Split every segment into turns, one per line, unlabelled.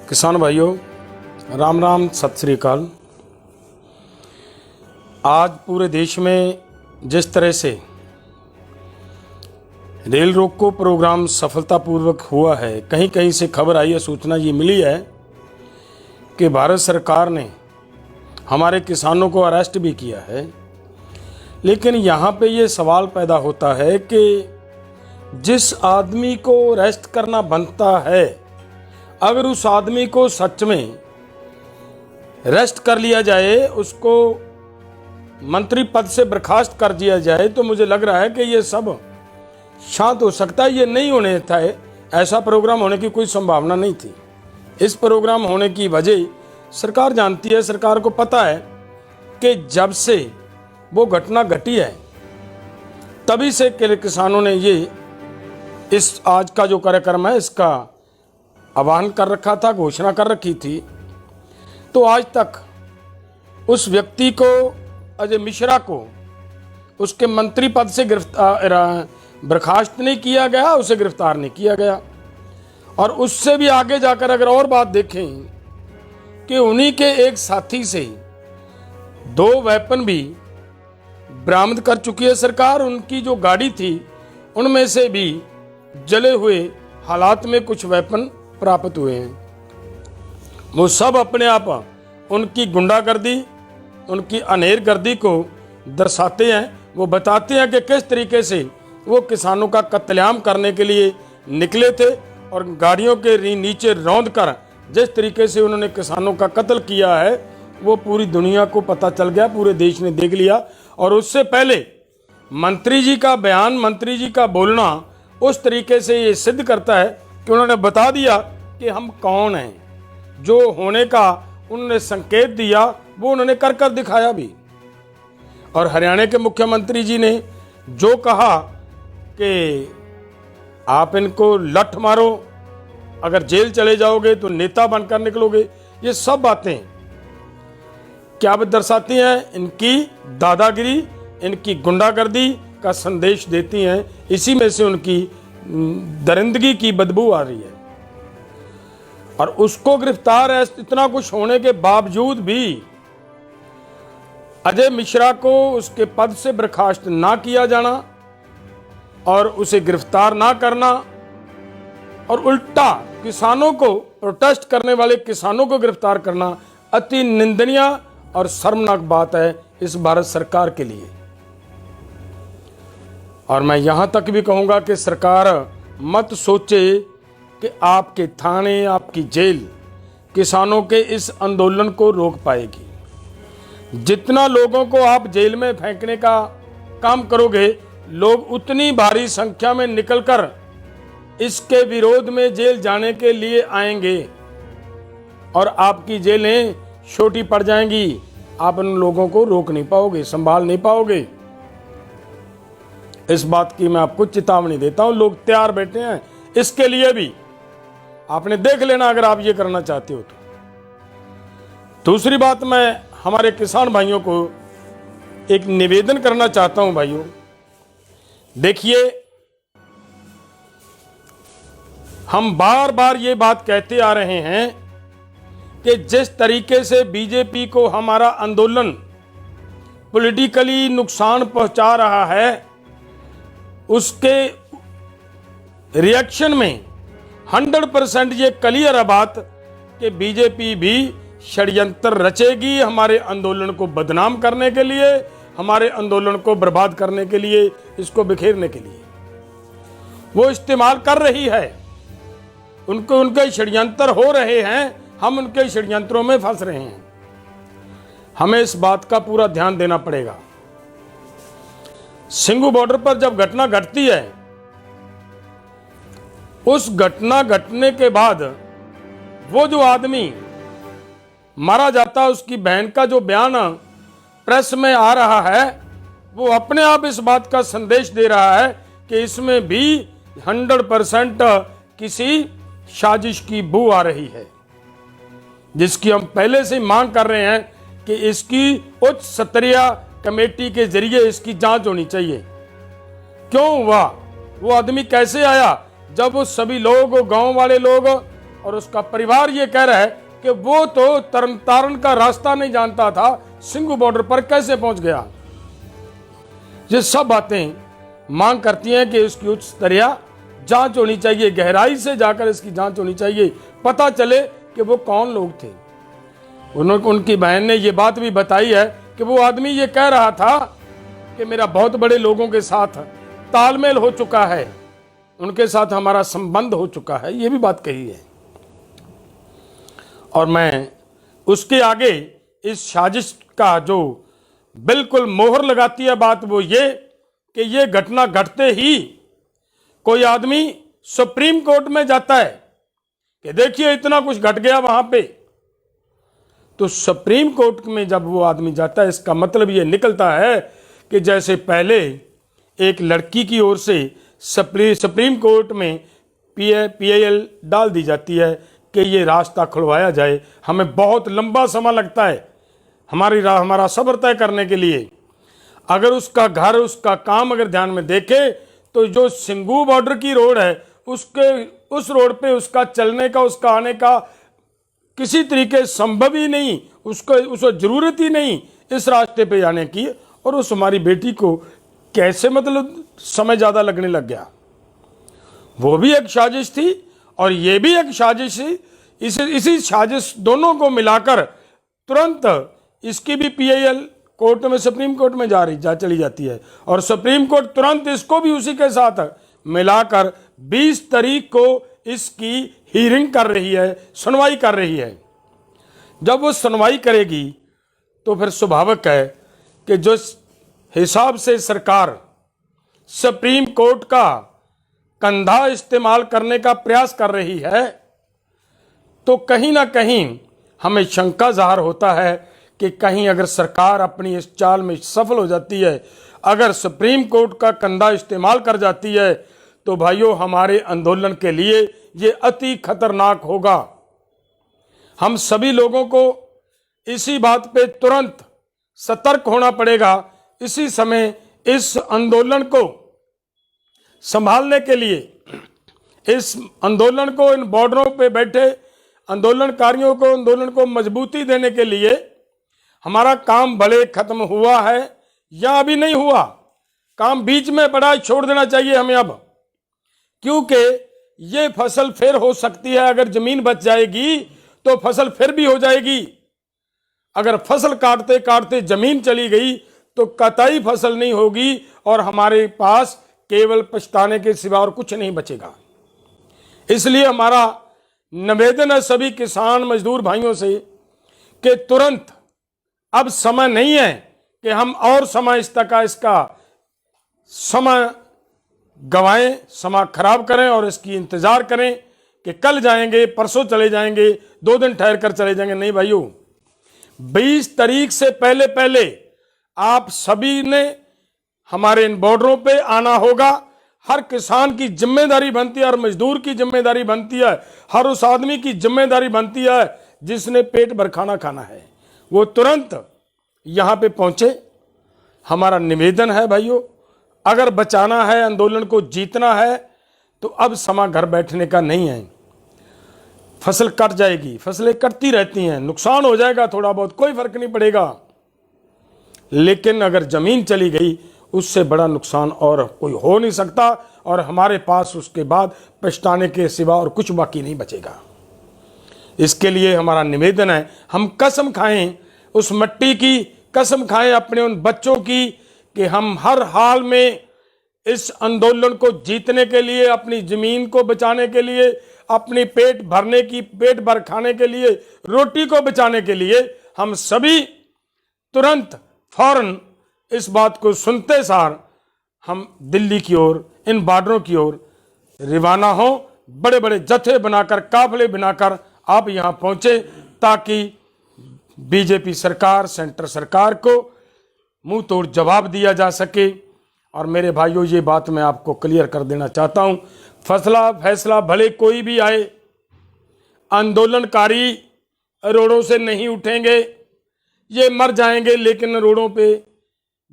किसान भाइयों, राम राम, सत श्री अकाल। आज पूरे देश में जिस तरह से रेल रोको प्रोग्राम सफलतापूर्वक हुआ है, कहीं कहीं से खबर आई है, सूचना ये मिली है कि भारत सरकार ने हमारे किसानों को अरेस्ट भी किया है। लेकिन यहाँ पे ये सवाल पैदा होता है कि जिस आदमी को अरेस्ट करना बनता है, अगर उस आदमी को सच में अरेस्ट कर लिया जाए, उसको मंत्री पद से बर्खास्त कर दिया जाए, तो मुझे लग रहा है कि ये सब शांत हो सकता है। ये नहीं होने था, ऐसा प्रोग्राम होने की कोई संभावना नहीं थी। इस प्रोग्राम होने की वजह सरकार जानती है, सरकार को पता है कि जब से वो घटना घटी है तभी से किसानों ने ये इस आज का जो कार्यक्रम है इसका आह्वान कर रखा था, घोषणा कर रखी थी। तो आज तक उस व्यक्ति को, अजय मिश्रा को, उसके मंत्री पद से बर्खास्त नहीं किया गया, उसे गिरफ्तार नहीं किया गया। और उससे भी आगे जाकर अगर और बात देखें कि उन्हीं के एक साथी से 2 वेपन भी बरामद कर चुकी है सरकार। उनकी जो गाड़ी थी उनमें से भी जले हुए हालात में कुछ वेपन प्राप्त हुए हैं। वो सब अपने आप उनकी गुंडागर्दी, उनकी अनेरगर्दी को दर्शाते हैं। वो बताते हैं कि किस तरीके से वो किसानों का कत्लेआम करने के लिए निकले थे और गाड़ियों के नीचे रौंद कर जिस तरीके से उन्होंने किसानों का कत्ल किया है वो पूरी दुनिया को पता चल गया, पूरे देश ने देख लिया। और उससे पहले मंत्री जी का बयान, मंत्री जी का बोलना उस तरीके से ये सिद्ध करता है कि उन्होंने बता दिया कि हम कौन हैं। जो होने का उन्होंने संकेत दिया वो उन्होंने कर कर दिखाया भी। और हरियाणा के मुख्यमंत्री जी ने जो कहा कि आप इनको लठ मारो, अगर जेल चले जाओगे तो नेता बनकर निकलोगे, ये सब बातें क्या दर्शाती हैं? इनकी दादागिरी, इनकी गुंडागर्दी का संदेश देती हैं। इसी में से उनकी दरिंदगी की बदबू आ रही है। और उसको गिरफ्तार है, इतना कुछ होने के बावजूद भी अजय मिश्रा को उसके पद से बर्खास्त ना किया जाना और उसे गिरफ्तार ना करना और उल्टा किसानों को, प्रोटेस्ट करने वाले किसानों को गिरफ्तार करना अति निंदनीय और शर्मनाक बात है इस भारत सरकार के लिए। और मैं यहां तक भी कहूंगा कि सरकार मत सोचे कि आपके थाने, आपकी जेल किसानों के इस आंदोलन को रोक पाएगी। जितना लोगों को आप जेल में फेंकने का काम करोगे, लोग उतनी भारी संख्या में निकलकर इसके विरोध में जेल जाने के लिए आएंगे और आपकी जेलें छोटी पड़ जाएंगी। आप उन लोगों को रोक नहीं पाओगे, संभाल नहीं पाओगे। इस बात की मैं आपको चेतावनी देता हूं। लोग तैयार बैठे हैं इसके लिए भी, आपने देख लेना अगर आप ये करना चाहते हो तो। दूसरी बात, मैं हमारे किसान भाइयों को एक निवेदन करना चाहता हूं। भाइयों देखिए, हम बार बार ये बात कहते आ रहे हैं कि जिस तरीके से बीजेपी को हमारा आंदोलन पॉलिटिकली नुकसान पहुंचा रहा है, उसके रिएक्शन में 100% ये क्लियर है बात कि बीजेपी भी षड्यंत्र रचेगी हमारे आंदोलन को बदनाम करने के लिए, हमारे आंदोलन को बर्बाद करने के लिए, इसको बिखेरने के लिए वो इस्तेमाल कर रही है। उनके षड्यंत्र हो रहे हैं, हम उनके षड्यंत्रों में फंस रहे हैं। हमें इस बात का पूरा ध्यान देना पड़ेगा। सिंघू बॉर्डर पर जब घटना घटती है, उस घटना घटने के बाद वो जो आदमी मारा जाता है, उसकी बहन का जो बयान प्रेस में आ रहा है, वो अपने आप इस बात का संदेश दे रहा है कि इसमें भी 100% किसी साजिश की बू आ रही है, जिसकी हम पहले से मांग कर रहे हैं कि इसकी उच्च स्तरीय कमेटी के जरिए इसकी जांच होनी चाहिए। क्यों हुआ, वो आदमी कैसे आया, जब वो सभी लोग, गांव वाले लोग और उसका परिवार ये कह रहा है कि वो तो तरन का रास्ता नहीं जानता था, सिंघू बॉर्डर पर कैसे पहुंच गया। ये सब बातें मांग करती हैं कि इसकी उच्च स्तरीय जांच होनी चाहिए, गहराई से जाकर इसकी जांच होनी चाहिए, पता चले कि वो कौन लोग थे। उनकी बहन ने ये बात भी बताई है कि वो आदमी ये कह रहा था कि मेरा बहुत बड़े लोगों के साथ तालमेल हो चुका है, उनके साथ हमारा संबंध हो चुका है, ये भी बात कही है। और मैं उसके आगे इस साजिश का जो बिल्कुल मोहर लगाती है बात वो ये कि ये घटना घटते ही कोई आदमी सुप्रीम कोर्ट में जाता है कि देखिए इतना कुछ घट गया वहां पे। तो सुप्रीम कोर्ट में जब वो आदमी जाता है, इसका मतलब ये निकलता है कि जैसे पहले एक लड़की की ओर से सुप्रीम कोर्ट में पीआईएल डाल दी जाती है कि ये रास्ता खुलवाया जाए, हमें बहुत लंबा समय लगता है हमारा सब्र तय करने के लिए। अगर उसका घर, उसका काम अगर ध्यान में देखे तो जो सिंघू बॉर्डर की रोड है उस रोड पे उसका चलने का, उसका आने का किसी तरीके संभव ही नहीं, उसको जरूरत ही नहीं इस रास्ते पे जाने की। और उस हमारी बेटी को कैसे मतलब समय ज्यादा लगने लग गया। वो भी एक साजिश थी और ये भी एक साजिश थी। इसी साजिश दोनों को मिलाकर तुरंत इसकी भी पीआईएल कोर्ट में, सुप्रीम कोर्ट में चली जाती है और सुप्रीम कोर्ट तुरंत इसको भी उसी के साथ मिलाकर 20 तारीख को इसकी हियरिंग कर रही है, सुनवाई कर रही है। जब वो सुनवाई करेगी तो फिर स्वाभाविक है कि जो हिसाब से सरकार सुप्रीम कोर्ट का कंधा इस्तेमाल करने का प्रयास कर रही है, तो कहीं ना कहीं हमें शंका जाहिर होता है कि कहीं अगर सरकार अपनी इस चाल में सफल हो जाती है, अगर सुप्रीम कोर्ट का कंधा इस्तेमाल कर जाती है, तो भाइयों हमारे आंदोलन के लिए ये अति खतरनाक होगा। हम सभी लोगों को इसी बात पे तुरंत सतर्क होना पड़ेगा। इसी समय इस आंदोलन को संभालने के लिए, इस आंदोलन को, इन बॉर्डरों पे बैठे आंदोलनकारियों को, आंदोलन को मजबूती देने के लिए हमारा काम भले खत्म हुआ है या अभी नहीं हुआ, काम बीच में पड़ा है, छोड़ देना चाहिए हमें अब, क्योंकि ये फसल फिर हो सकती है। अगर जमीन बच जाएगी तो फसल फिर भी हो जाएगी। अगर फसल काटते काटते जमीन चली गई तो कतई फसल नहीं होगी और हमारे पास केवल पछताने के सिवा और कुछ नहीं बचेगा। इसलिए हमारा निवेदन है सभी किसान मजदूर भाइयों से कि तुरंत, अब समय नहीं है कि हम और समय इसका समय गवाएं, समय खराब करें और इसकी इंतजार करें कि कल जाएंगे, परसों चले जाएंगे, 2 दिन ठहर कर चले जाएंगे। नहीं भाइयों, 20 तारीख से पहले पहले आप सभी ने हमारे इन बॉर्डरों पे आना होगा। हर किसान की जिम्मेदारी बनती है, हर मजदूर की जिम्मेदारी बनती है, हर उस आदमी की जिम्मेदारी बनती है जिसने पेट भर खाना खाना है, वो तुरंत यहां पे पहुंचे। हमारा निवेदन है भाइयों, अगर बचाना है, आंदोलन को जीतना है, तो अब समय घर बैठने का नहीं है। फसल कट जाएगी, फसलें कटती रहती हैं, नुकसान हो जाएगा थोड़ा बहुत, कोई फर्क नहीं पड़ेगा, लेकिन अगर जमीन चली गई उससे बड़ा नुकसान और कोई हो नहीं सकता और हमारे पास उसके बाद पछताने के सिवा और कुछ बाकी नहीं बचेगा। इसके लिए हमारा निवेदन है, हम कसम खाएं, उस मिट्टी की कसम खाएं अपने उन बच्चों की, कि हम हर हाल में इस आंदोलन को जीतने के लिए, अपनी जमीन को बचाने के लिए, अपनी पेट भर खाने के लिए, रोटी को बचाने के लिए हम सभी तुरंत फौरन इस बात को सुनते सार हम दिल्ली की ओर, इन बॉर्डरों की ओर रवाना हो। बड़े बड़े जत्थे बनाकर, काफले बनाकर आप यहां पहुंचे ताकि बीजेपी सरकार, सेंटर सरकार को मुंह तोड़ जवाब दिया जा सके। और मेरे भाइयों, ये बात मैं आपको क्लियर कर देना चाहता हूं, फैसला भले कोई भी आए, आंदोलनकारी रोडों से नहीं उठेंगे, ये मर जाएंगे लेकिन रोडों पे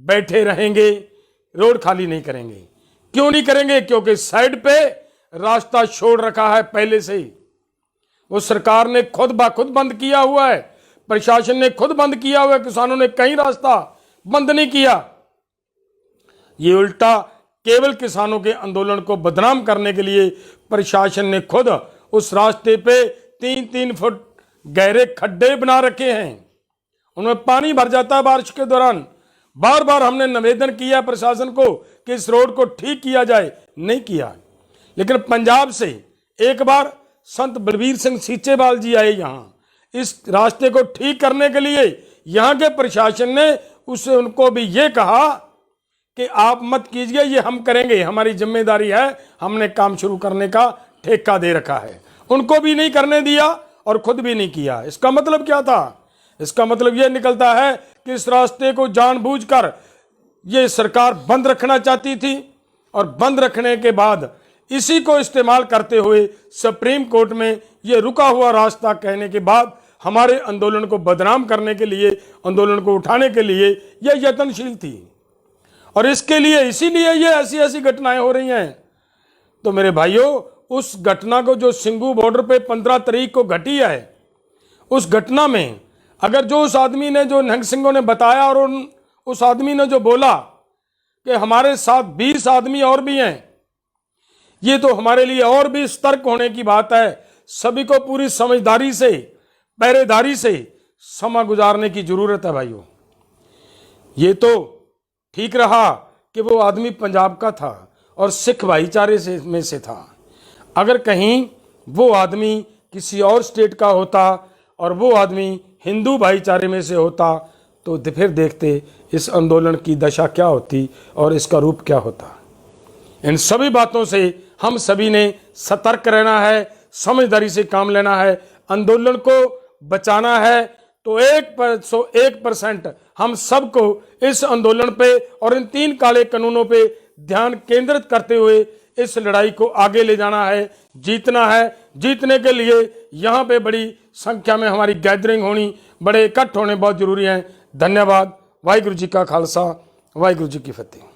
बैठे रहेंगे, रोड खाली नहीं करेंगे। क्यों नहीं करेंगे? क्योंकि साइड पे रास्ता छोड़ रखा है पहले से ही। वो सरकार ने खुद ब खुद बंद किया हुआ है, प्रशासन ने खुद बंद किया हुआ है, किसानों ने कहीं रास्ता बंद नहीं किया। ये उल्टा केवल किसानों के आंदोलन को बदनाम करने के लिए प्रशासन ने खुद उस रास्ते पे 3-3 फुट गहरे खड्डे बना रखे हैं, उनमें पानी भर जाता है बारिश के दौरान। बार बार हमने निवेदन किया प्रशासन को कि इस रोड को ठीक किया जाए, नहीं किया। लेकिन पंजाब से एक बार संत बलबीर सिंह सीचेवाल जी आए यहाँ, इस रास्ते को ठीक करने के लिए यहाँ के प्रशासन ने उससे उनको भी ये कहा कि आप मत कीजिए, ये हम करेंगे, हमारी जिम्मेदारी है, हमने काम शुरू करने का ठेका दे रखा है। उनको भी नहीं करने दिया और खुद भी नहीं किया। इसका मतलब क्या था? इसका मतलब यह निकलता है कि इस रास्ते को जानबूझकर ये सरकार बंद रखना चाहती थी और बंद रखने के बाद इसी को इस्तेमाल करते हुए सुप्रीम कोर्ट में ये रुका हुआ रास्ता कहने के बाद हमारे आंदोलन को बदनाम करने के लिए, आंदोलन को उठाने के लिए यह यत्नशील थी। और इसके लिए, इसीलिए ये ऐसी ऐसी घटनाएं हो रही हैं। तो मेरे भाइयों, उस घटना को जो सिंघू बॉर्डर पे 15 तारीख को घटी है, उस घटना में अगर जो उस आदमी ने, जो निहंग सिंहों ने बताया और उस आदमी ने जो बोला कि हमारे साथ 20 आदमी और भी हैं, ये तो हमारे लिए और भी सतर्क होने की बात है। सभी को पूरी समझदारी से, पहरेदारी से समय गुजारने की जरूरत है भाइयों। ये तो ठीक रहा कि वो आदमी पंजाब का था और सिख भाईचारे से में से था। अगर कहीं वो आदमी किसी और स्टेट का होता और वो आदमी हिंदू भाईचारे में से होता तो फिर देखते इस आंदोलन की दशा क्या होती और इसका रूप क्या होता। इन सभी बातों से हम सभी ने सतर्क रहना है, समझदारी से काम लेना है। आंदोलन को बचाना है तो 1% हम सबको इस आंदोलन पे और इन 3 काले कानूनों पे ध्यान केंद्रित करते हुए इस लड़ाई को आगे ले जाना है, जीतना है। जीतने के लिए यहाँ पे बड़ी संख्या में हमारी गैदरिंग होनी, बड़े इकट्ठ होने बहुत जरूरी हैं। धन्यवाद। वाहिगुरु जी का खालसा, वाहिगुरु जी की फतेह।